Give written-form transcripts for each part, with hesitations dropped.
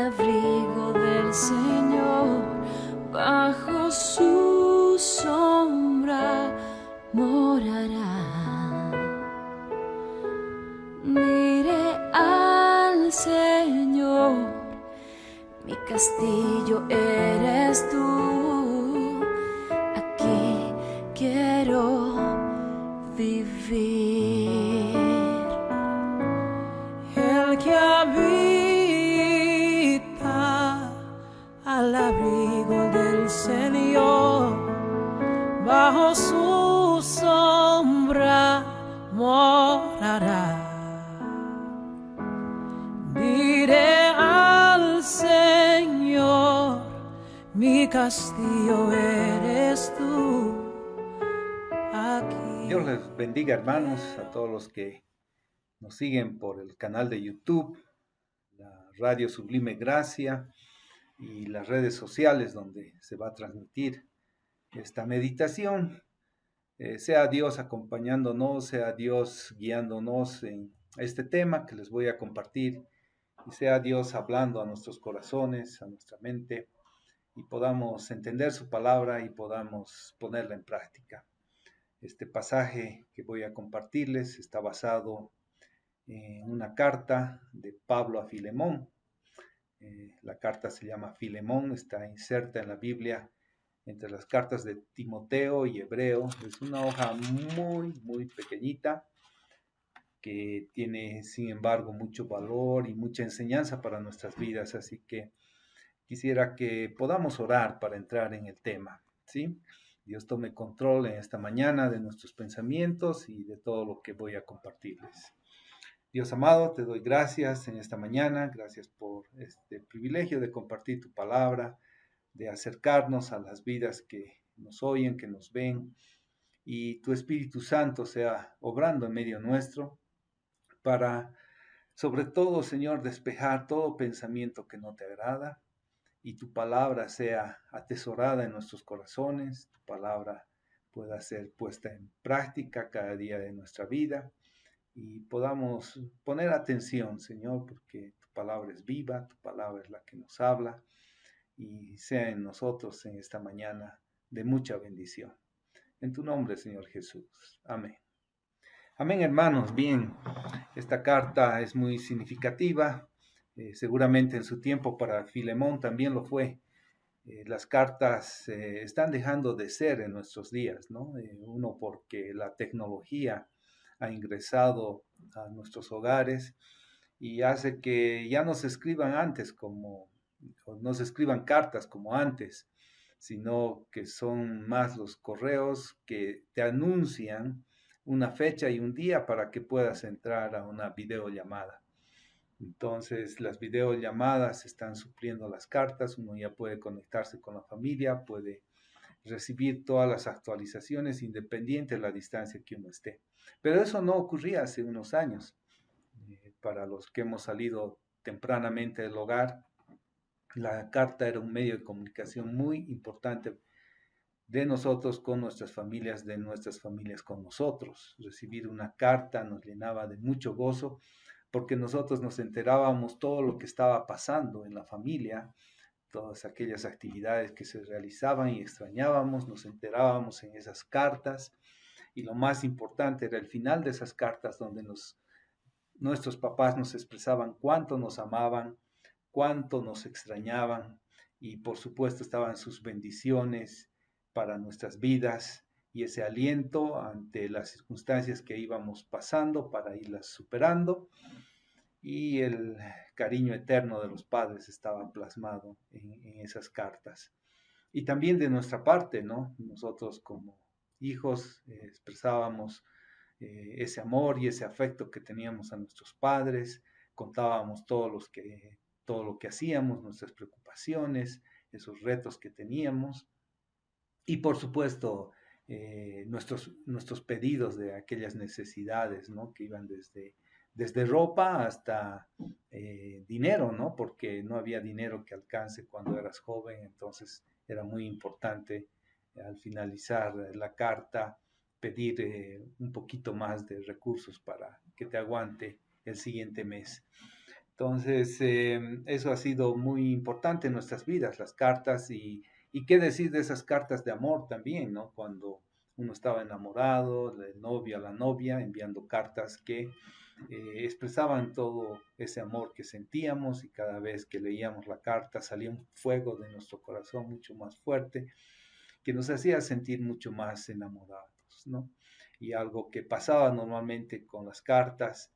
abrigo del Señor, bajo su sombra morará. Diré al Señor, mi castillo eres tú, aquí quiero vivir. El que habita al abrigo del Señor, bajo su sombra morará. Diré al Señor, mi castillo eres tú, aquí. Dios les bendiga, hermanos, a todos los que nos siguen por el canal de YouTube, la Radio Sublime Gracia y las redes sociales donde se va a transmitir esta meditación. Sea Dios acompañándonos, sea Dios guiándonos en este tema que les voy a compartir, y sea Dios hablando a nuestros corazones, a nuestra mente, y podamos entender su palabra y podamos ponerla en práctica. Este pasaje que voy a compartirles está basado en una carta de Pablo a Filemón. La carta se llama Filemón, está inserta en la Biblia entre las cartas de Timoteo y Hebreo. Es una hoja muy pequeñita que tiene, sin embargo, mucho valor y mucha enseñanza para nuestras vidas. Así que quisiera que podamos orar para entrar en el tema, ¿sí? Dios tome control en esta mañana de nuestros pensamientos y de todo lo que voy a compartirles. Dios amado, te doy gracias en esta mañana, gracias por este privilegio de compartir tu palabra, de acercarnos a las vidas que nos oyen, que nos ven, y tu Espíritu Santo sea obrando en medio nuestro para, sobre todo, Señor, despejar todo pensamiento que no te agrada, y tu palabra sea atesorada en nuestros corazones, tu palabra pueda ser puesta en práctica cada día de nuestra vida, y podamos poner atención, Señor, porque tu palabra es viva, tu palabra es la que nos habla, y sea en nosotros en esta mañana de mucha bendición. En tu nombre, Señor Jesús. Amén. Amén, hermanos. Bien, esta carta es muy significativa. Seguramente en su tiempo para Filemón también lo fue. Las cartas están dejando de ser en nuestros días, ¿no? Uno, porque la tecnología ha ingresado a nuestros hogares y hace que ya no se escriban no se escriban cartas como antes, sino que son más los correos que te anuncian una fecha y un día para que puedas entrar a una videollamada. Entonces, las videollamadas están supliendo las cartas, uno ya puede conectarse con la familia, puede recibir todas las actualizaciones independiente de la distancia que uno esté. Pero eso no ocurría hace unos años. Para los que hemos salido tempranamente del hogar, la carta era un medio de comunicación muy importante de nosotros con nuestras familias, de nuestras familias con nosotros. Recibir una carta nos llenaba de mucho gozo porque nosotros nos enterábamos todo lo que estaba pasando en la familia, todas aquellas actividades que se realizaban y extrañábamos, nos enterábamos en esas cartas, y lo más importante era el final de esas cartas donde nuestros papás nos expresaban cuánto nos amaban, cuánto nos extrañaban, y por supuesto estaban sus bendiciones para nuestras vidas y ese aliento ante las circunstancias que íbamos pasando para irlas superando, y el cariño eterno de los padres estaba plasmado en esas cartas. Y también de nuestra parte, ¿no? Nosotros como hijos expresábamos ese amor y ese afecto que teníamos a nuestros padres, contábamos todo lo que hacíamos, nuestras preocupaciones, esos retos que teníamos, y por supuesto nuestros pedidos de aquellas necesidades, ¿no? Que iban desde ropa hasta dinero, ¿no? Porque no había dinero que alcance cuando eras joven, entonces era muy importante al finalizar la carta pedir un poquito más de recursos para que te aguante el siguiente mes. Entonces, eso ha sido muy importante en nuestras vidas, las cartas, y qué decir de esas cartas de amor también, ¿no? Cuando uno estaba enamorado, el novio a la novia, enviando cartas que expresaban todo ese amor que sentíamos, y cada vez que leíamos la carta salía un fuego de nuestro corazón mucho más fuerte, que nos hacía sentir mucho más enamorados, ¿no? Y algo que pasaba normalmente con las cartas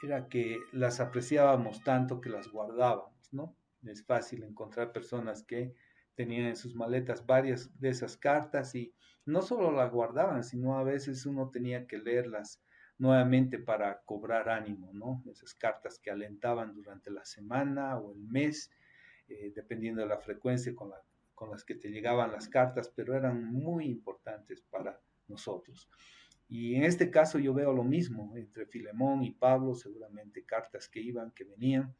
era que las apreciábamos tanto que las guardábamos, ¿no? Es fácil encontrar personas que tenían en sus maletas varias de esas cartas, y no solo las guardaban, sino a veces uno tenía que leerlas nuevamente para cobrar ánimo, ¿no? Esas cartas que alentaban durante la semana o el mes, dependiendo de la frecuencia con las que te llegaban las cartas, pero eran muy importantes para nosotros. Y en este caso yo veo lo mismo entre Filemón y Pablo, seguramente cartas que iban, que venían.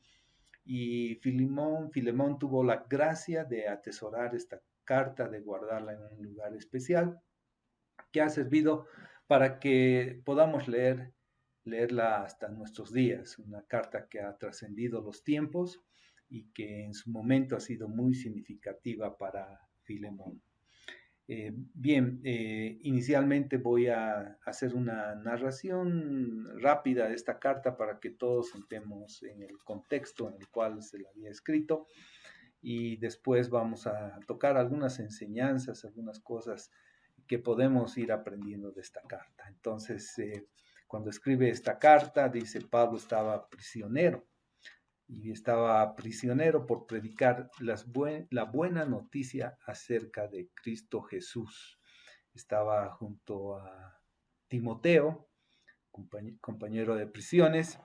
Y Filemón tuvo la gracia de atesorar esta carta, de guardarla en un lugar especial, que ha servido para que podamos leerla hasta nuestros días. Una carta que ha trascendido los tiempos y que en su momento ha sido muy significativa para Filemón. Bien, inicialmente voy a hacer una narración rápida de esta carta para que todos entremos en el contexto en el cual se la había escrito, y después vamos a tocar algunas enseñanzas, algunas cosas que podemos ir aprendiendo de esta carta. Entonces, cuando escribe esta carta, dice: Pablo estaba prisionero, y estaba prisionero por predicar la buena noticia acerca de Cristo Jesús. Estaba junto a Timoteo, compañero de prisiones,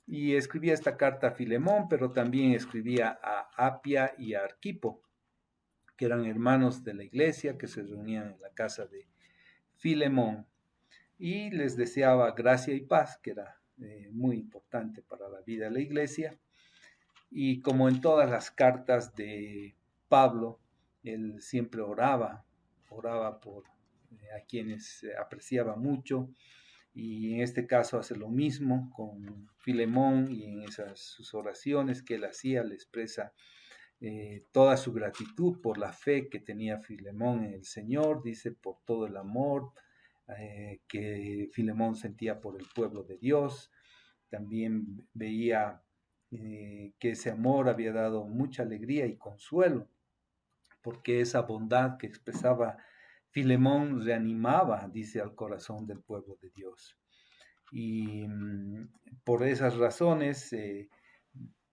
y escribía esta carta a Filemón, pero también escribía a Apia y a Arquipo, que eran hermanos de la iglesia, que se reunían en la casa de Filemón, y les deseaba gracia y paz, que era muy importante para la vida de la iglesia. Y como en todas las cartas de Pablo, él siempre oraba por a quienes apreciaba mucho, y en este caso hace lo mismo con Filemón, y en esas sus oraciones que él hacía le expresa toda su gratitud por la fe que tenía Filemón en el Señor, dice, por todo el amor que Filemón sentía por el pueblo de Dios. También veía que ese amor había dado mucha alegría y consuelo, porque esa bondad que expresaba Filemón reanimaba, dice, al corazón del pueblo de Dios. Y por esas razones,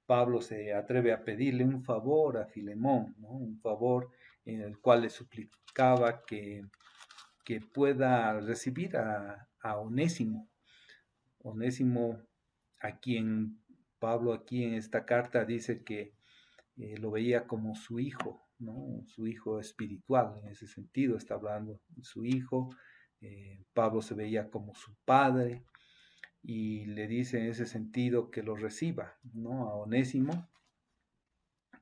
Pablo se atreve a pedirle un favor a Filemón, ¿no? Un favor en el cual le suplicaba que pueda recibir a Onésimo. Onésimo, a quien Pablo aquí en esta carta dice que lo veía como su hijo, ¿no? Su hijo espiritual, en ese sentido está hablando de su hijo. Pablo se veía como su padre, y le dice en ese sentido que lo reciba, ¿no? A Onésimo,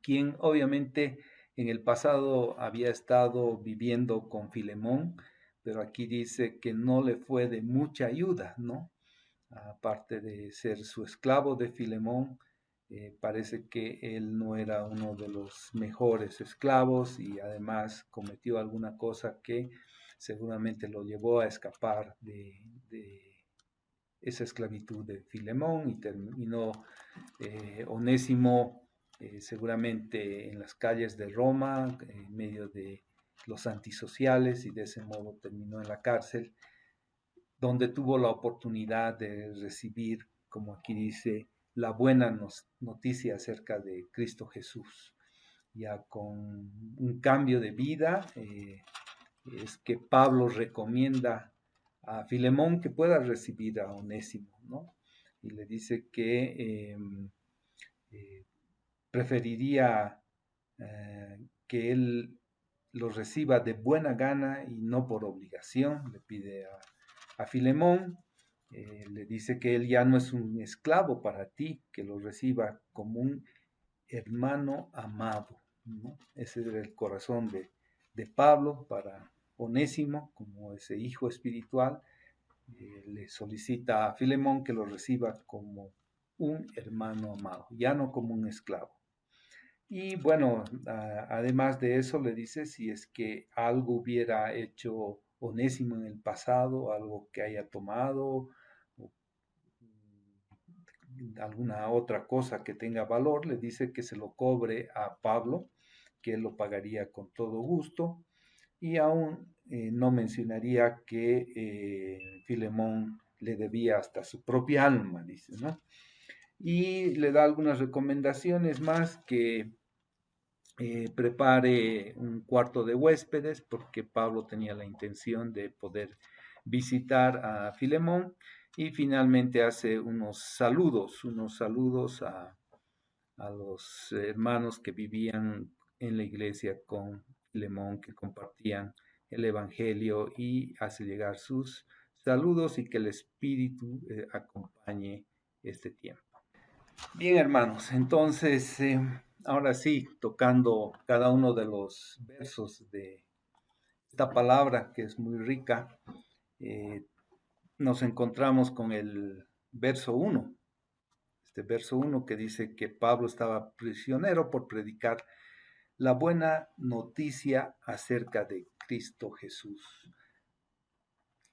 quien obviamente en el pasado había estado viviendo con Filemón, pero aquí dice que no le fue de mucha ayuda, ¿no? Aparte de ser su esclavo de Filemón, parece que él no era uno de los mejores esclavos, y además cometió alguna cosa que seguramente lo llevó a escapar de esa esclavitud de Filemón, y terminó Onésimo seguramente en las calles de Roma, en medio de los antisociales, y de ese modo terminó en la cárcel, donde tuvo la oportunidad de recibir, como aquí dice, la buena noticia acerca de Cristo Jesús. Ya con un cambio de vida, es que Pablo recomienda a Filemón que pueda recibir a Onésimo, ¿no? Y le dice que preferiría que él lo reciba de buena gana y no por obligación. Le pide a Filemón, le dice que él ya no es un esclavo para ti, que lo reciba como un hermano amado, ¿no? Ese era el corazón de Pablo para Onésimo, como ese hijo espiritual. Le solicita a Filemón que lo reciba como un hermano amado, ya no como un esclavo. Y bueno, además de eso le dice si es que algo hubiera hecho Onésimo en el pasado, algo que haya tomado, o, alguna otra cosa que tenga valor, le dice que se lo cobre a Pablo, que él lo pagaría con todo gusto, y aún no mencionaría que Filemón le debía hasta su propia alma, dice, ¿no? Y le da algunas recomendaciones más que prepare un cuarto de huéspedes, porque Pablo tenía la intención de poder visitar a Filemón, y finalmente hace unos saludos a los hermanos que vivían en la iglesia con Filemón, que compartían el Evangelio, y hace llegar sus saludos y que el Espíritu acompañe este tiempo. Bien, hermanos, entonces ahora sí, tocando cada uno de los versos de esta palabra que es muy rica, eh, nos encontramos con el verso 1. Este verso 1 que dice que Pablo estaba prisionero por predicar la buena noticia acerca de Cristo Jesús.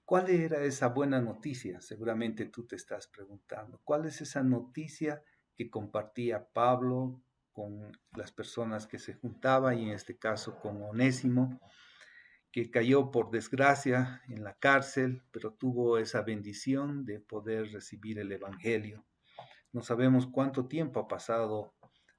¿Cuál era esa buena noticia? Seguramente tú te estás preguntando. ¿Cuál es esa noticia que compartía Pablo con las personas que se juntaban, y en este caso con Onésimo, que cayó por desgracia en la cárcel, pero tuvo esa bendición de poder recibir el Evangelio? No sabemos cuánto tiempo ha pasado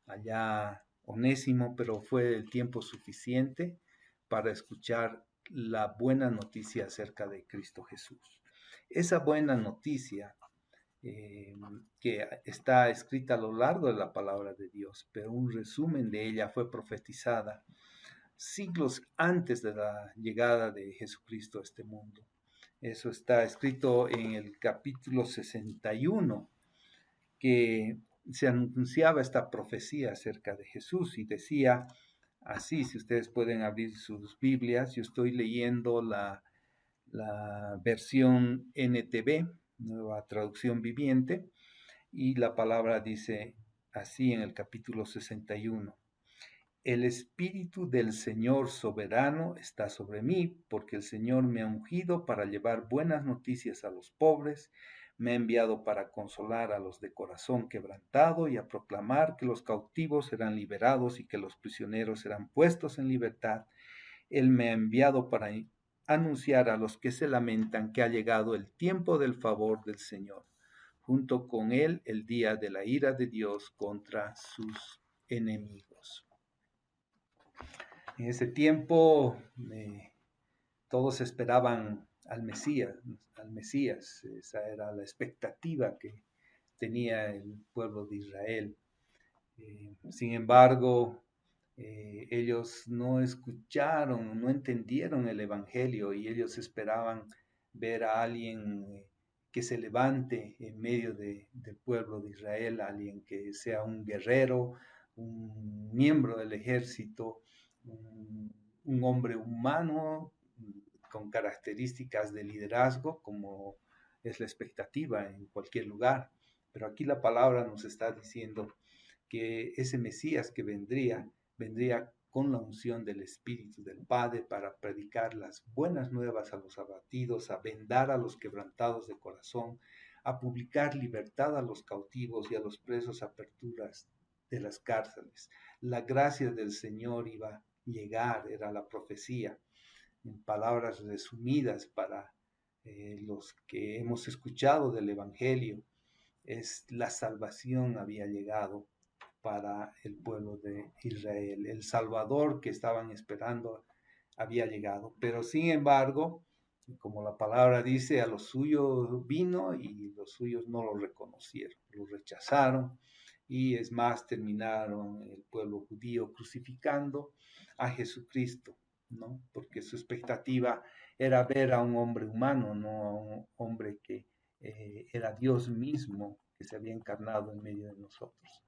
allá Onésimo, pero fue el tiempo suficiente para escuchar la buena noticia acerca de Cristo Jesús. Esa buena noticia que está escrita a lo largo de la palabra de Dios, pero un resumen de ella fue profetizada siglos antes de la llegada de Jesucristo a este mundo. Eso está escrito en el capítulo 61, que se anunciaba esta profecía acerca de Jesús, y decía así, si ustedes pueden abrir sus Biblias, yo estoy leyendo la versión NTV, Nueva Traducción Viviente, y la palabra dice así en el capítulo 61. El Espíritu del Señor soberano está sobre mí, porque el Señor me ha ungido para llevar buenas noticias a los pobres, me ha enviado para consolar a los de corazón quebrantado y a proclamar que los cautivos serán liberados y que los prisioneros serán puestos en libertad. Él me ha enviado para anunciar a los que se lamentan que ha llegado el tiempo del favor del Señor, junto con él el día de la ira de Dios contra sus enemigos. En ese tiempo todos esperaban al Mesías. Esa era la expectativa que tenía el pueblo de Israel. Sin embargo, ellos no escucharon, no entendieron el Evangelio, y ellos esperaban ver a alguien que se levante en medio del pueblo de Israel, alguien que sea un guerrero, un miembro del ejército, un hombre humano con características de liderazgo, como es la expectativa en cualquier lugar. Pero aquí la palabra nos está diciendo que ese Mesías que vendría con la unción del Espíritu del Padre para predicar las buenas nuevas a los abatidos, a vendar a los quebrantados de corazón, a publicar libertad a los cautivos y a los presos, aperturas de las cárceles. La gracia del Señor iba a llegar, era la profecía, en palabras resumidas para los que hemos escuchado del Evangelio. La salvación había llegado para el pueblo de Israel. El Salvador que estaban esperando había llegado. Pero sin embargo, como la palabra dice, a los suyos vino y los suyos no lo reconocieron, lo rechazaron. Y es más, terminaron el pueblo judío crucificando a Jesucristo, ¿no? Porque su expectativa era ver a un hombre humano, no a un hombre que era Dios mismo, que se había encarnado en medio de nosotros.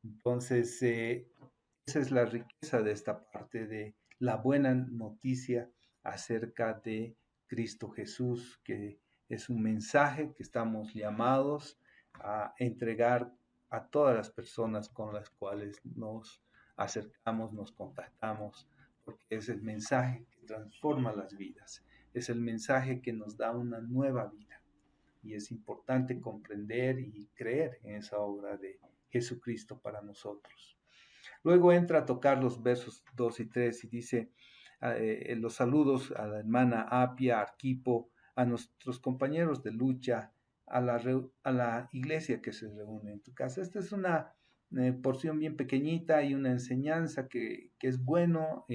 Entonces, esa es la riqueza de esta parte de la buena noticia acerca de Cristo Jesús, que es un mensaje que estamos llamados a entregar a todas las personas con las cuales nos acercamos, nos contactamos, porque es el mensaje que transforma las vidas, es el mensaje que nos da una nueva vida. Y es importante comprender y creer en esa obra de Jesucristo para nosotros. Luego entra a tocar los versos 2 y 3 y dice los saludos a la hermana Apia, Arquipo, a nuestros compañeros de lucha, a la iglesia que se reúne en tu casa. Esta es una porción bien pequeñita y una enseñanza que es bueno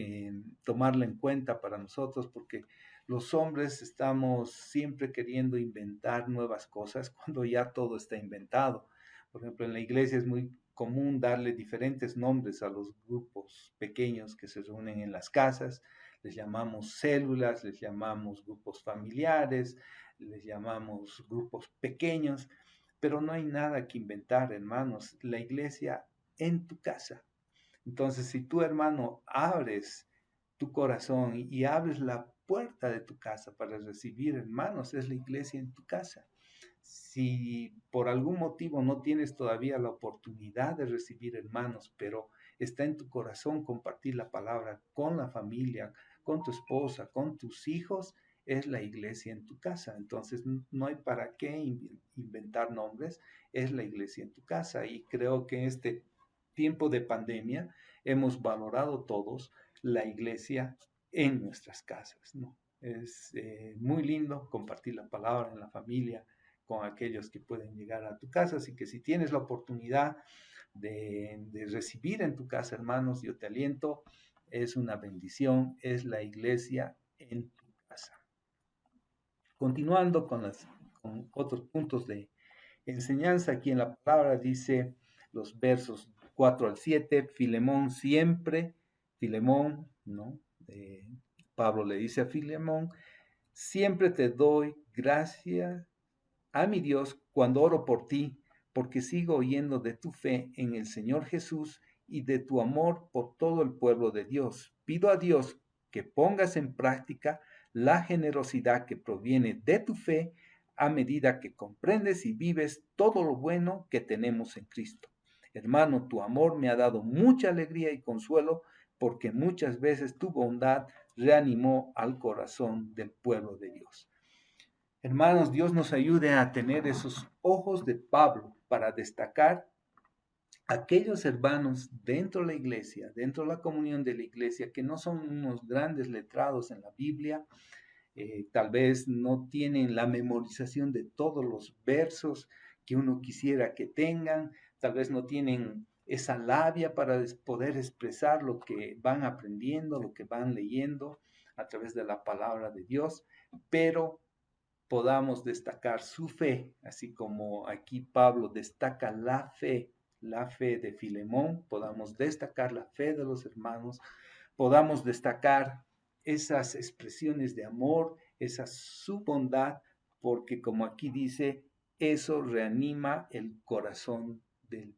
tomarla en cuenta para nosotros, porque los hombres estamos siempre queriendo inventar nuevas cosas cuando ya todo está inventado. Por ejemplo, en la iglesia es muy común darle diferentes nombres a los grupos pequeños que se reúnen en las casas. Les llamamos células, les llamamos grupos familiares, les llamamos grupos pequeños, pero no hay nada que inventar, hermanos. La iglesia en tu casa. Entonces, si tú, hermano, abres tu corazón y abres la puerta de tu casa para recibir hermanos, es la iglesia en tu casa. Si por algún motivo no tienes todavía la oportunidad de recibir hermanos, pero está en tu corazón compartir la palabra con la familia, con tu esposa, con tus hijos, es la iglesia en tu casa. Entonces no hay para qué inventar nombres, es la iglesia en tu casa. Y creo que en este tiempo de pandemia hemos valorado todos la iglesia en nuestras casas, ¿no? Es muy lindo compartir la palabra en la familia con aquellos que pueden llegar a tu casa. Así que si tienes la oportunidad de recibir en tu casa, hermanos, yo te aliento, es una bendición, es la iglesia en tu casa. Continuando con otros puntos de enseñanza, aquí en la palabra dice los versos 4 al 7, Filemón siempre, Filemón, ¿no? Pablo le dice a Filemón, siempre te doy gracias a mi Dios cuando oro por ti, porque sigo oyendo de tu fe en el Señor Jesús y de tu amor por todo el pueblo de Dios. Pido a Dios que pongas en práctica la generosidad que proviene de tu fe a medida que comprendes y vives todo lo bueno que tenemos en Cristo. Hermano, tu amor me ha dado mucha alegría y consuelo porque muchas veces tu bondad reanimó al corazón del pueblo de Dios. Hermanos, Dios nos ayude a tener esos ojos de Pablo para destacar aquellos hermanos dentro de la iglesia, dentro de la comunión de la iglesia, que no son unos grandes letrados en la Biblia, tal vez no tienen la memorización de todos los versos que uno quisiera que tengan, tal vez no tienen esa labia para poder expresar lo que van aprendiendo, lo que van leyendo a través de la palabra de Dios, pero podamos destacar su fe, así como aquí Pablo destaca la fe de Filemón, podamos destacar la fe de los hermanos, podamos destacar esas expresiones de amor, esa su bondad, porque como aquí dice, eso reanima el corazón del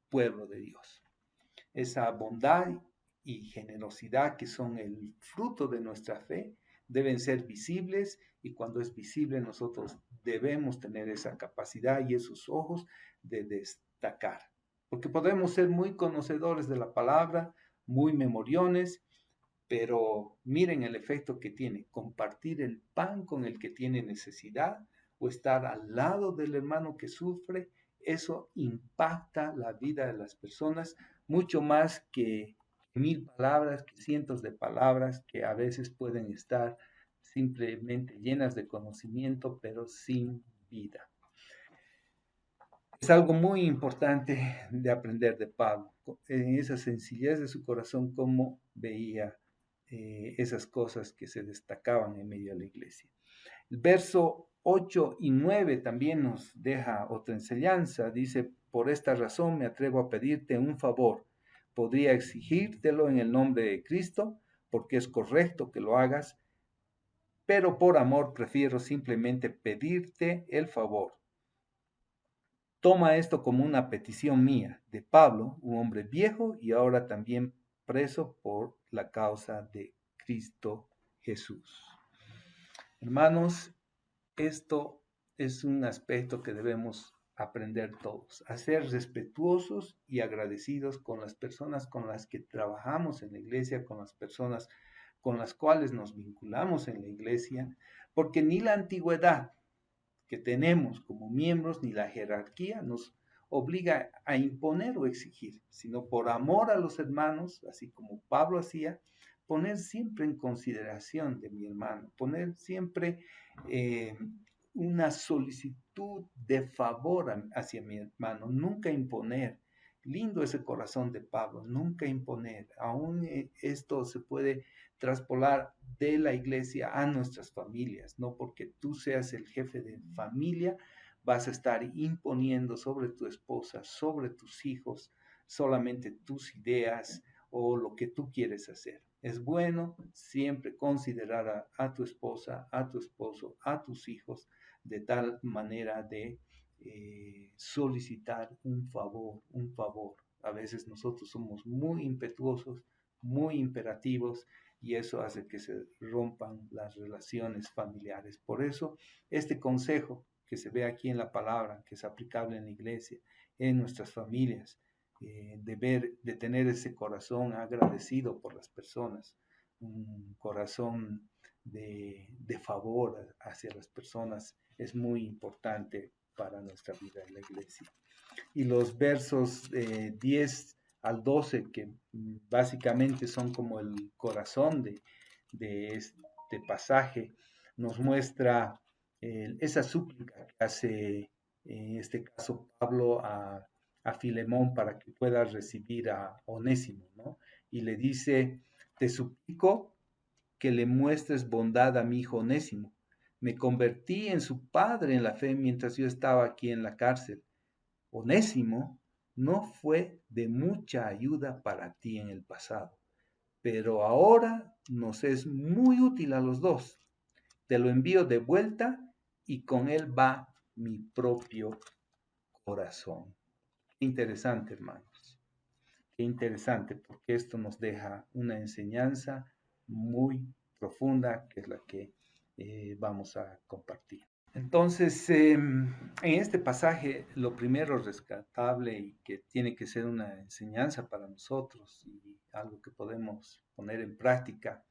pueblo de Dios. Esa bondad y generosidad que son el fruto de nuestra fe deben ser visibles, y cuando es visible nosotros debemos tener esa capacidad y esos ojos de destacar, porque podemos ser muy conocedores de la palabra, muy memoriones, pero miren el efecto que tiene compartir el pan con el que tiene necesidad o estar al lado del hermano que sufre. Eso impacta la vida de las personas mucho más que 1000 palabras, que cientos de palabras que a veces pueden estar simplemente llenas de conocimiento, pero sin vida. Es algo muy importante de aprender de Pablo, en esa sencillez de su corazón, cómo veía esas cosas que se destacaban en medio de la iglesia. El verso 8 y 9 también nos deja otra enseñanza. Dice, por esta razón me atrevo a pedirte un favor. Podría exigírtelo en el nombre de Cristo, porque es correcto que lo hagas, pero por amor prefiero simplemente pedirte el favor. Toma esto como una petición mía, de Pablo, un hombre viejo y ahora también preso por la causa de Cristo Jesús. Hermanos, esto es un aspecto que debemos aprender todos, a ser respetuosos y agradecidos con las personas con las que trabajamos en la iglesia, con las personas con las cuales nos vinculamos en la iglesia, porque ni la antigüedad que tenemos como miembros ni la jerarquía nos obliga a imponer o exigir, sino por amor a los hermanos, así como Pablo hacía, poner siempre en consideración de mi hermano, poner siempre eh, una solicitud de favor hacia mi hermano, nunca imponer. Lindo ese corazón de Pablo, nunca imponer. Aún esto se puede traspolar de la iglesia a nuestras familias, no porque tú seas el jefe de familia, vas a estar imponiendo sobre tu esposa, sobre tus hijos, solamente tus ideas o lo que tú quieres hacer. Es bueno siempre considerar a tu esposa, a tu esposo, a tus hijos, de tal manera de solicitar un favor, un favor. A veces nosotros somos muy impetuosos, muy imperativos, y eso hace que se rompan las relaciones familiares. Por eso, este consejo que se ve aquí en la palabra, que es aplicable en la iglesia, en nuestras familias, de tener ese corazón agradecido por las personas, un corazón de favor hacia las personas, es muy importante para nuestra vida en la iglesia. Y los versos 10 al 12, que básicamente son como el corazón de este pasaje, nos muestra esa súplica que hace, en este caso, Pablo a Filemón para que pueda recibir a Onésimo, ¿no? Y le dice, te suplico que le muestres bondad a mi hijo Onésimo. Me convertí en su padre en la fe mientras yo estaba aquí en la cárcel. Onésimo no fue de mucha ayuda para ti en el pasado, pero ahora nos es muy útil a los dos. Te lo envío de vuelta y con él va mi propio corazón. Qué interesante, hermanos. Qué interesante, porque esto nos deja una enseñanza muy profunda, que es la que vamos a compartir. Entonces, en este pasaje, lo primero rescatable y que tiene que ser una enseñanza para nosotros y algo que podemos poner en práctica,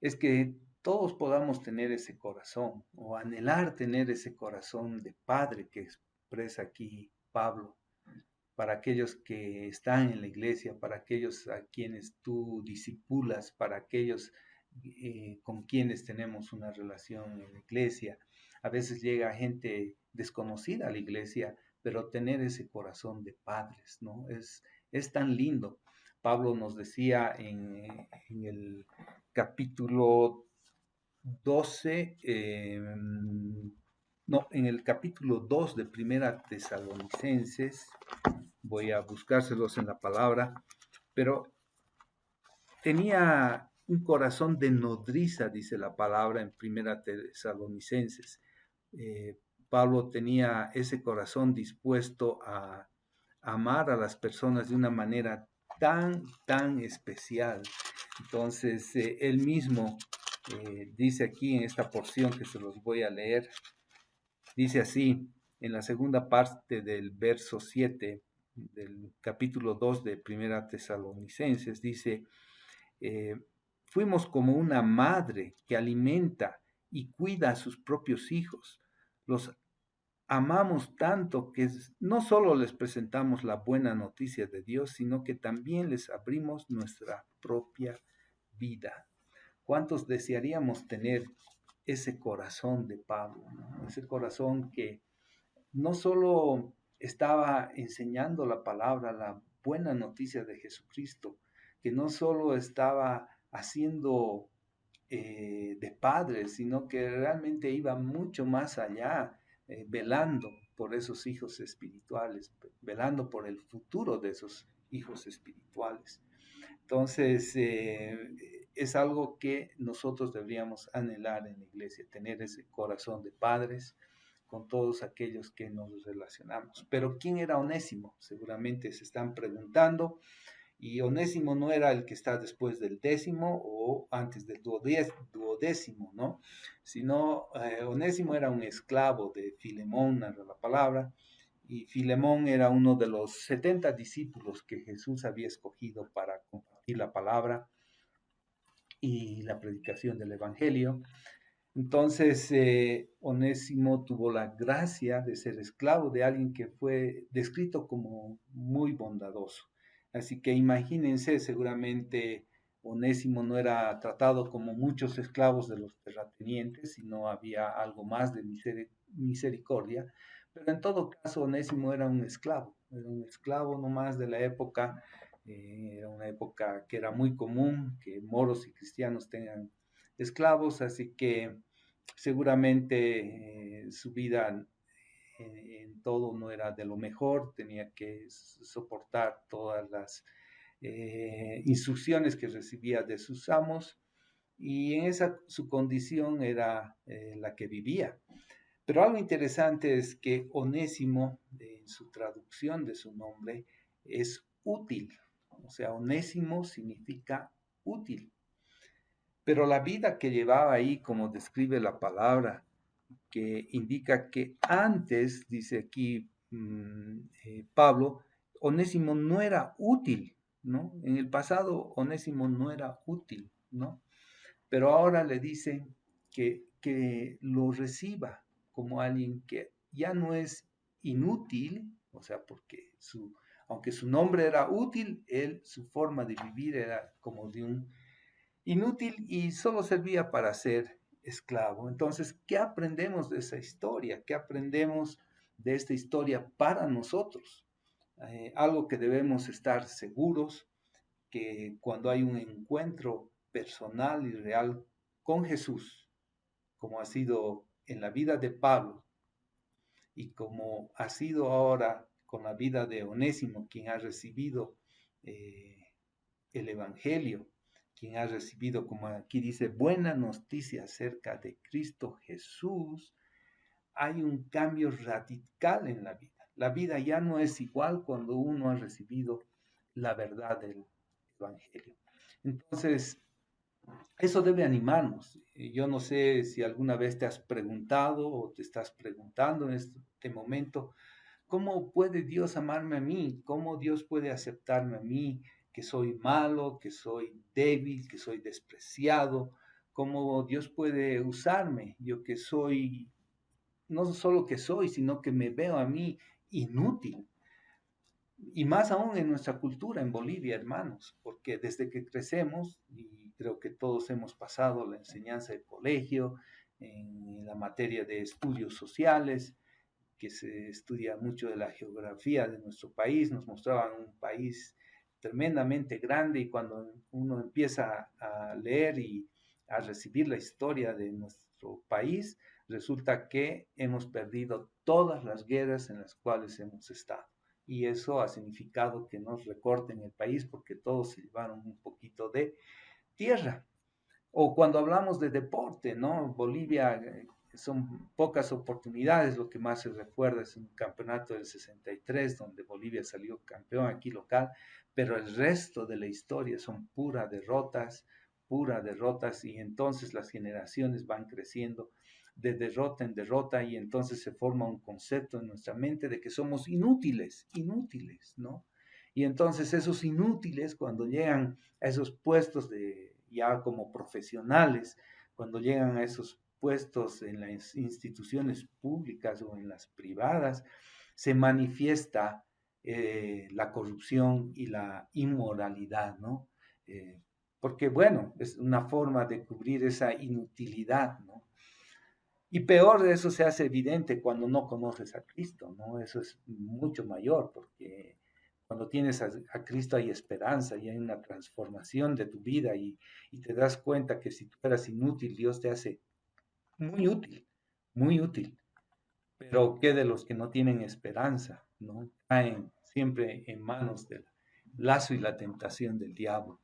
es que todos podamos tener ese corazón o anhelar tener ese corazón de padre que expresa aquí Pablo, para aquellos que están en la iglesia, para aquellos a quienes tú discipulas, para aquellos con quienes tenemos una relación en la iglesia. A veces llega gente desconocida a la iglesia, pero tener ese corazón de padres, ¿no? Es tan lindo. Pablo nos decía en el capítulo 12, no, en el capítulo 2 de Primera Tesalonicenses, voy a buscárselos en la palabra, pero tenía un corazón de nodriza, dice la palabra en Primera Tesalonicenses. Pablo tenía ese corazón dispuesto a amar a las personas de una manera tan especial. Entonces, él mismo dice aquí en esta porción que se los voy a leer, dice así, en la segunda parte del verso 7 del capítulo 2 de Primera Tesalonicenses, dice, fuimos como una madre que alimenta y cuida a sus propios hijos. Los amamos tanto que no solo les presentamos la buena noticia de Dios, sino que también les abrimos nuestra propia vida. ¿Cuántos desearíamos tener ese corazón de Pablo, ¿no? Ese corazón que no solo estaba enseñando la palabra, la buena noticia de Jesucristo, que no solo estaba haciendo de padre, sino que realmente iba mucho más allá, velando por esos hijos espirituales, velando por el futuro de esos hijos espirituales. Entonces, es algo que nosotros deberíamos anhelar en la iglesia, tener ese corazón de padres con todos aquellos que nos relacionamos. Pero ¿quién era Onésimo? Seguramente se están preguntando Y Onésimo no era el que está después del décimo o antes del duodécimo, ¿no? Sino Onésimo era un esclavo de Filemón, narra la palabra, y Filemón era uno de los 70 discípulos que Jesús había escogido para compartir la palabra y la predicación del Evangelio. Entonces, Onésimo tuvo la gracia de ser esclavo de alguien que fue descrito como muy bondadoso. Así que imagínense, seguramente Onésimo no era tratado como muchos esclavos de los terratenientes, sino había algo más de misericordia. Pero en todo caso, Onésimo era un esclavo nomás de la época. Era una época que era muy común que moros y cristianos tengan esclavos, así que seguramente su vida en todo no era de lo mejor, tenía que soportar todas las instrucciones que recibía de sus amos y en esa su condición era la que vivía. Pero algo interesante es que Onésimo, en su traducción de su nombre, es útil. O sea, Onésimo significa útil. Pero la vida que llevaba ahí, como describe la palabra, que indica que antes, dice aquí Pablo, Onésimo no era útil, ¿no? En el pasado Onésimo no era útil, ¿no? Pero ahora le dice que lo reciba como alguien que ya no es inútil, o sea, porque aunque su nombre era útil, su forma de vivir era como de un inútil y solo servía para ser esclavo. Entonces, ¿qué aprendemos de esa historia? ¿Qué aprendemos de esta historia para nosotros? Algo que debemos estar seguros, que cuando hay un encuentro personal y real con Jesús, como ha sido en la vida de Pablo y como ha sido ahora con la vida de Onésimo, quien ha recibido el Evangelio, quien ha recibido, como aquí dice, buena noticia acerca de Cristo Jesús, hay un cambio radical en la vida. La vida ya no es igual cuando uno ha recibido la verdad del Evangelio. Entonces, eso debe animarnos. Yo no sé si alguna vez te has preguntado o te estás preguntando en este momento, ¿cómo puede Dios amarme a mí? ¿Cómo Dios puede aceptarme a mí, que soy malo, que soy débil, que soy despreciado? ¿Cómo Dios puede usarme? Yo que soy, no solo que soy, sino que me veo a mí inútil. Y más aún en nuestra cultura, en Bolivia, hermanos, porque desde que crecemos, y creo que todos hemos pasado la enseñanza de colegio, en la materia de estudios sociales, que se estudia mucho de la geografía de nuestro país, nos mostraban un país tremendamente grande y cuando uno empieza a leer y a recibir la historia de nuestro país, resulta que hemos perdido todas las guerras en las cuales hemos estado. Y eso ha significado que nos recorten el país porque todos se llevaron un poquito de tierra. O cuando hablamos de deporte, ¿no? Bolivia son pocas oportunidades, lo que más se recuerda es un campeonato del 63, donde Bolivia salió campeón aquí local, pero el resto de la historia son puras derrotas, y entonces las generaciones van creciendo de derrota en derrota, y entonces se forma un concepto en nuestra mente de que somos inútiles, ¿no? Y entonces esos inútiles, cuando llegan a esos puestos de ya como profesionales, cuando llegan a esos puestos en las instituciones públicas o en las privadas, se manifiesta la corrupción y la inmoralidad, ¿no? Porque, bueno, es una forma de cubrir esa inutilidad, ¿no? Y peor de eso se hace evidente cuando no conoces a Cristo, ¿no? Eso es mucho mayor, porque cuando tienes a Cristo hay esperanza y hay una transformación de tu vida y te das cuenta que si tú eras inútil, Dios te hace muy útil, muy útil. Pero ¿qué de los que no tienen esperanza, ¿no? Caen siempre en manos del lazo y la tentación del diablo.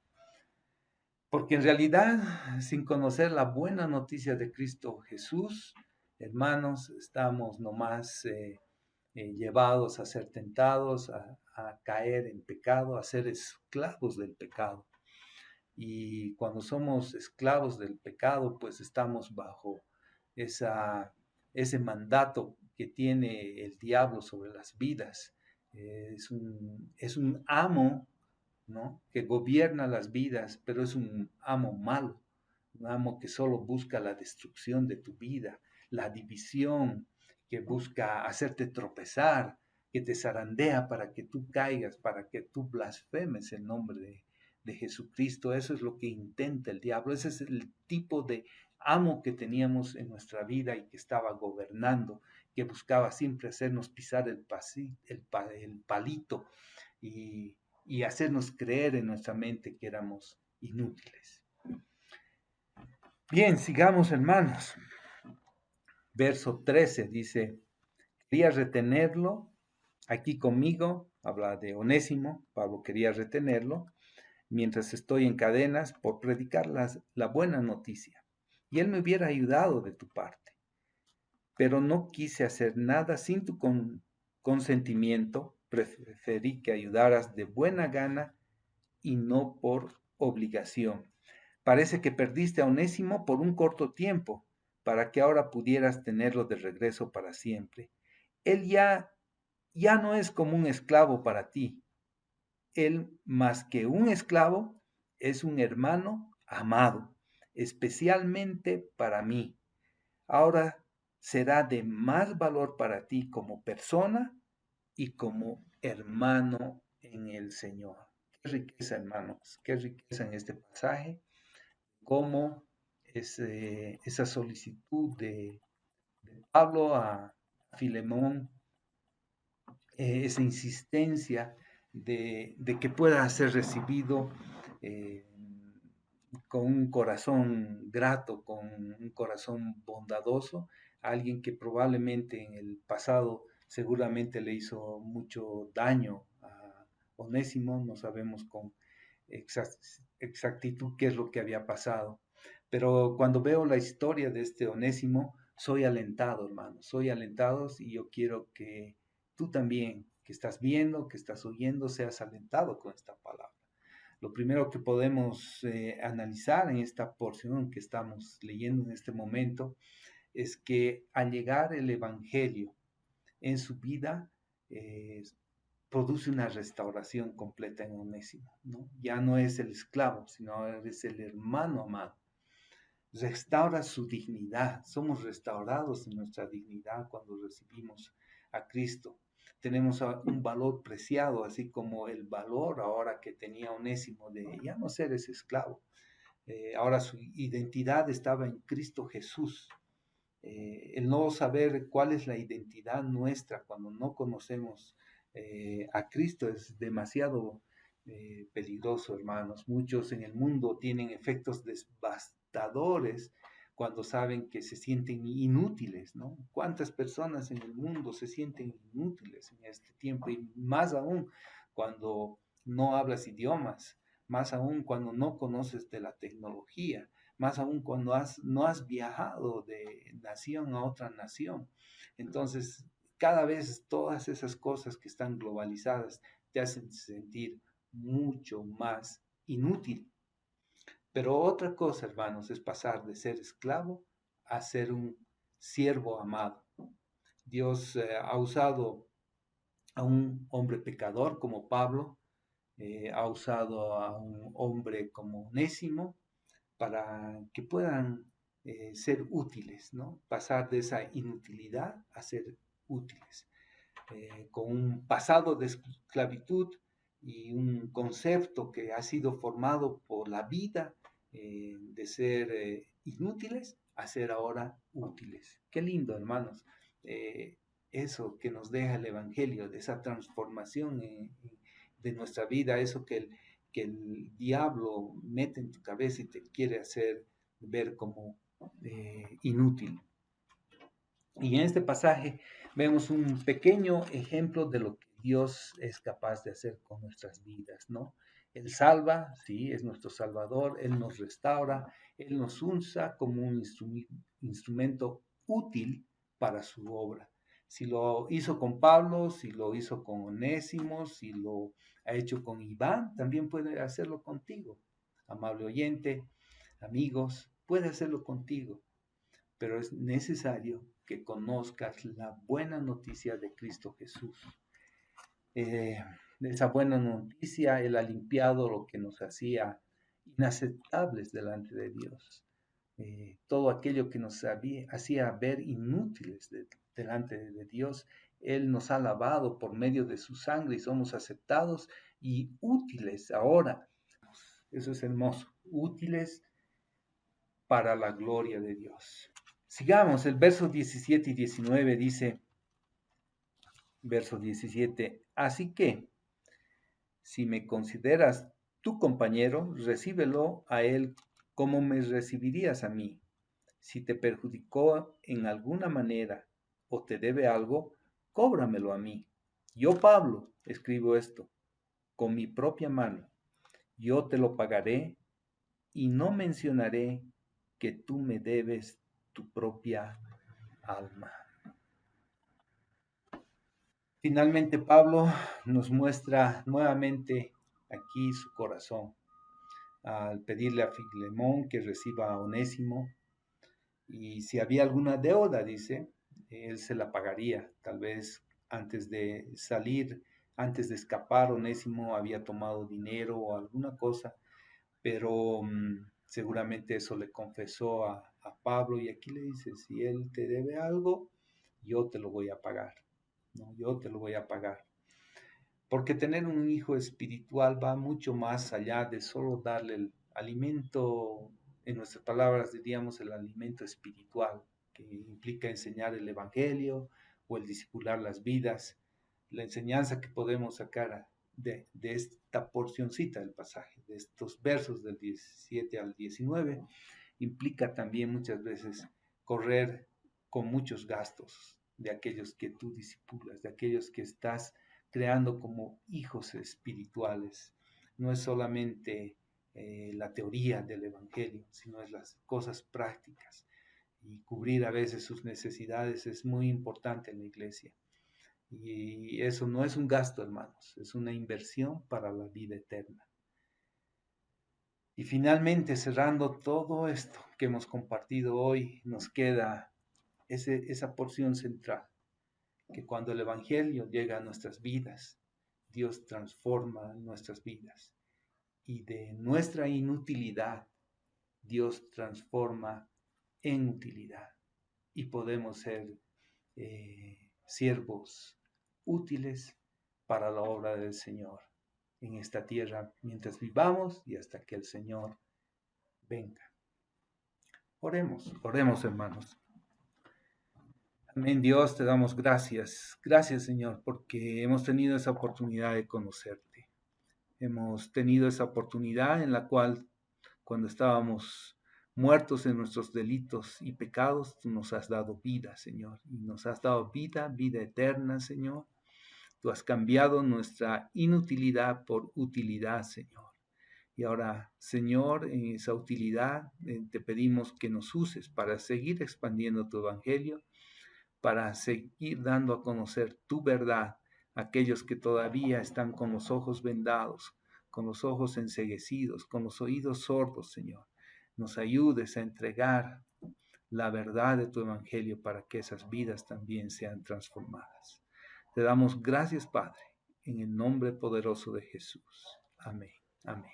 Porque en realidad, sin conocer la buena noticia de Cristo Jesús, hermanos, estamos nomás llevados a ser tentados, a caer en pecado, a ser esclavos del pecado. Y cuando somos esclavos del pecado, pues estamos bajo ese mandato que tiene el diablo sobre las vidas. Es un amo, ¿no?, que gobierna las vidas, pero es un amo malo, un amo que solo busca la destrucción de tu vida, la división, que busca hacerte tropezar, que te zarandea para que tú caigas, para que tú blasfemes el nombre de Jesucristo. Eso es lo que intenta el diablo. Ese es el tipo de amo que teníamos en nuestra vida y que estaba gobernando, que buscaba siempre hacernos pisar el palito y, y hacernos creer en nuestra mente que éramos inútiles. Bien, sigamos, hermanos. Verso 13 dice: quería retenerlo aquí conmigo, habla de Onésimo. Pablo quería retenerlo mientras estoy en cadenas por predicar la buena noticia, y él me hubiera ayudado de tu parte, pero no quise hacer nada sin tu consentimiento. Preferí que ayudaras de buena gana y no por obligación. Parece que perdiste a Onésimo por un corto tiempo, para que ahora pudieras tenerlo de regreso para siempre. Él ya no es como un esclavo para ti. Él, más que un esclavo, es un hermano amado, especialmente para mí. Ahora será de más valor para ti como persona y como hermano en el Señor. Qué riqueza, hermanos, qué riqueza en este pasaje, cómo esa solicitud de Pablo a Filemón, esa insistencia de que pueda ser recibido eh, con un corazón grato, con un corazón bondadoso, alguien que probablemente en el pasado seguramente le hizo mucho daño a Onésimo. No sabemos con exactitud qué es lo que había pasado, pero cuando veo la historia de este Onésimo, soy alentado, hermano, soy alentado, y yo quiero que tú también, que estás viendo, que estás oyendo, seas alentado con esta palabra. Lo primero que podemos analizar en esta porción que estamos leyendo en este momento es que al llegar el Evangelio en su vida, produce una restauración completa en Onésimo, ¿no? Ya no es el esclavo, sino es el hermano amado. Restaura su dignidad. Somos restaurados en nuestra dignidad cuando recibimos a Cristo. Tenemos un valor preciado, así como el valor ahora que tenía Onésimo de ya no ser ese esclavo. Ahora su identidad estaba en Cristo Jesús. El no saber cuál es la identidad nuestra cuando no conocemos a Cristo es demasiado peligroso, hermanos. Muchos en el mundo tienen efectos devastadores cuando saben que se sienten inútiles, ¿no? ¿Cuántas personas en el mundo se sienten inútiles en este tiempo? Y más aún cuando no hablas idiomas, más aún cuando no conoces de la tecnología, más aún cuando no has viajado de nación a otra nación. Entonces, cada vez todas esas cosas que están globalizadas te hacen sentir mucho más inútil. Pero otra cosa, hermanos, es pasar de ser esclavo a ser un siervo amado. Dios ha usado a un hombre pecador como Pablo, ha usado a un hombre como Onésimo, para que puedan ser útiles, ¿no? Pasar de esa inutilidad a ser útiles, con un pasado de esclavitud y un concepto que ha sido formado por la vida, de ser inútiles a ser ahora útiles. Qué lindo, hermanos, eso que nos deja el Evangelio, de esa transformación de nuestra vida, eso que el diablo mete en tu cabeza y te quiere hacer ver como inútil. Y en este pasaje vemos un pequeño ejemplo de lo que Dios es capaz de hacer con nuestras vidas, ¿no? Él salva, sí, es nuestro Salvador. Él nos restaura, Él nos usa como un instrumento útil para su obra. Si lo hizo con Pablo, si lo hizo con Onésimo, si lo ha hecho con Iván, también puede hacerlo contigo. Amable oyente, amigos, puede hacerlo contigo, pero es necesario que conozcas la buena noticia de Cristo Jesús. Esa buena noticia, Él ha limpiado lo que nos hacía inaceptables delante de Dios. Todo aquello que nos hacía ver inútiles delante de Dios, Él nos ha lavado por medio de su sangre y somos aceptados y útiles ahora. Eso es hermoso, útiles para la gloria de Dios. Sigamos, el verso 17 y 19 dice, verso 17, así que, si me consideras tu compañero, recíbelo a él como me recibirías a mí. Si te perjudicó en alguna manera o te debe algo, cóbramelo a mí. Yo, Pablo, escribo esto con mi propia mano. Yo te lo pagaré y no mencionaré que tú me debes tu propia alma. Finalmente, Pablo nos muestra nuevamente aquí su corazón al pedirle a Filemón que reciba a Onésimo, y si había alguna deuda, dice, él se la pagaría. Tal vez antes de salir, antes de escapar, Onésimo había tomado dinero o alguna cosa, pero seguramente eso le confesó a Pablo, y aquí le dice, si él te debe algo, yo te lo voy a pagar, ¿no? Yo te lo voy a pagar. Porque tener un hijo espiritual va mucho más allá de solo darle el alimento, en nuestras palabras diríamos el alimento espiritual, que implica enseñar el evangelio o el discipular las vidas. La enseñanza que podemos sacar de esta porcioncita del pasaje, de estos versos del 17 al 19, implica también muchas veces correr con muchos gastos de aquellos que tú discipulas, de aquellos que estás creando como hijos espirituales. No es solamente la teoría del evangelio, sino es las cosas prácticas. Y cubrir a veces sus necesidades es muy importante en la iglesia. Y eso no es un gasto, hermanos, es una inversión para la vida eterna. Y finalmente, cerrando todo esto que hemos compartido hoy, nos queda esa porción central, que cuando el evangelio llega a nuestras vidas, Dios transforma nuestras vidas, y de nuestra inutilidad Dios transforma en utilidad, y podemos ser siervos útiles para la obra del Señor en esta tierra mientras vivamos y hasta que el Señor venga. Oremos, oremos, hermanos. Amén. Dios, te damos gracias. Gracias, Señor, porque hemos tenido esa oportunidad de conocerte. Hemos tenido esa oportunidad en la cual, cuando estábamos muertos en nuestros delitos y pecados, tú nos has dado vida, Señor. Y nos has dado vida, vida eterna, Señor. Tú has cambiado nuestra inutilidad por utilidad, Señor. Y ahora, Señor, en esa utilidad te pedimos que nos uses para seguir expandiendo tu evangelio, para seguir dando a conocer tu verdad a aquellos que todavía están con los ojos vendados, con los ojos enceguecidos, con los oídos sordos, Señor. Nos ayudes a entregar la verdad de tu evangelio para que esas vidas también sean transformadas. Te damos gracias, Padre, en el nombre poderoso de Jesús. Amén. Amén.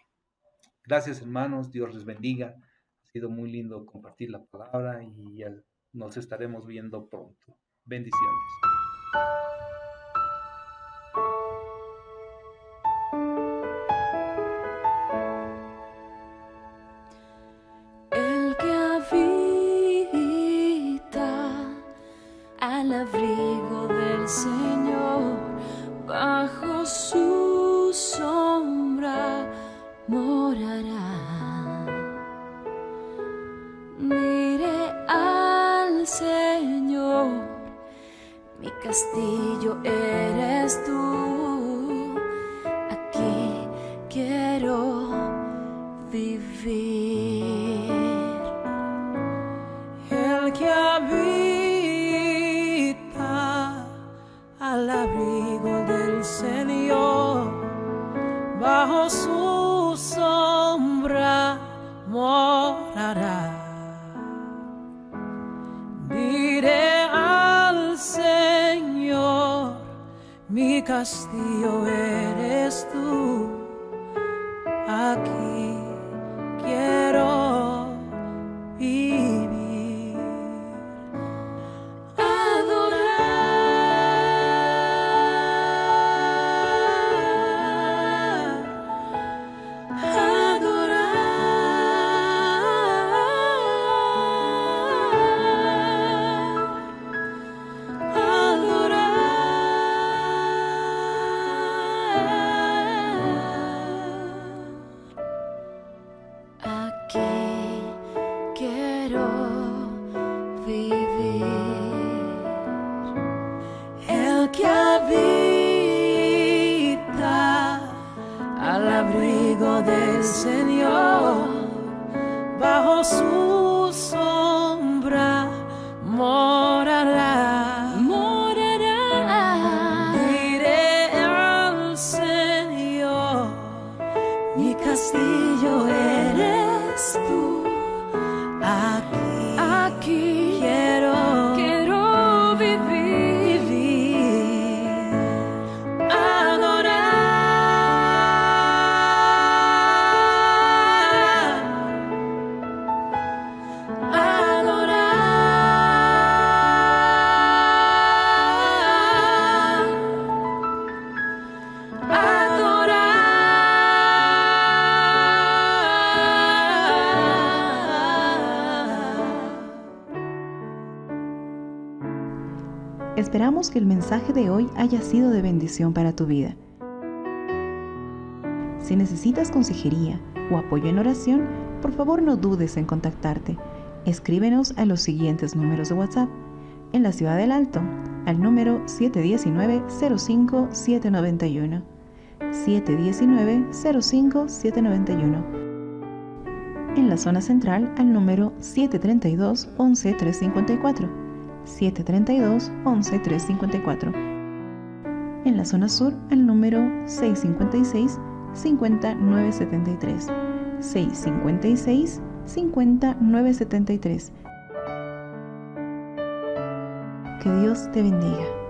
Gracias, hermanos. Dios les bendiga. Ha sido muy lindo compartir la palabra y nos estaremos viendo pronto. Bendiciones. El que habita al abrigo del Señor, bajo su sombra morará. Diré al Señor, mi castillo eres tú, aquí quiero vivir. El que habita sombra morará. Diré al Señor, mi castillo eres tú. Aquí quiero vivir. Quiero vivir. El que habita al abrigo del Señor, bajo su sombra morará. Diré al Señor, mi castillo eres tú. Aquí quiero vivir, Esperamos que el mensaje de hoy haya sido de bendición para tu vida. Si necesitas consejería o apoyo en oración, por favor no dudes en contactarte. Escríbenos a los siguientes números de WhatsApp. En la Ciudad del Alto, al número 719-05-791. 719-05-791. En la zona central, al número 732-11-354. 732-11-354. En la zona sur, al número 656-5973. 656-5973. Que Dios te bendiga.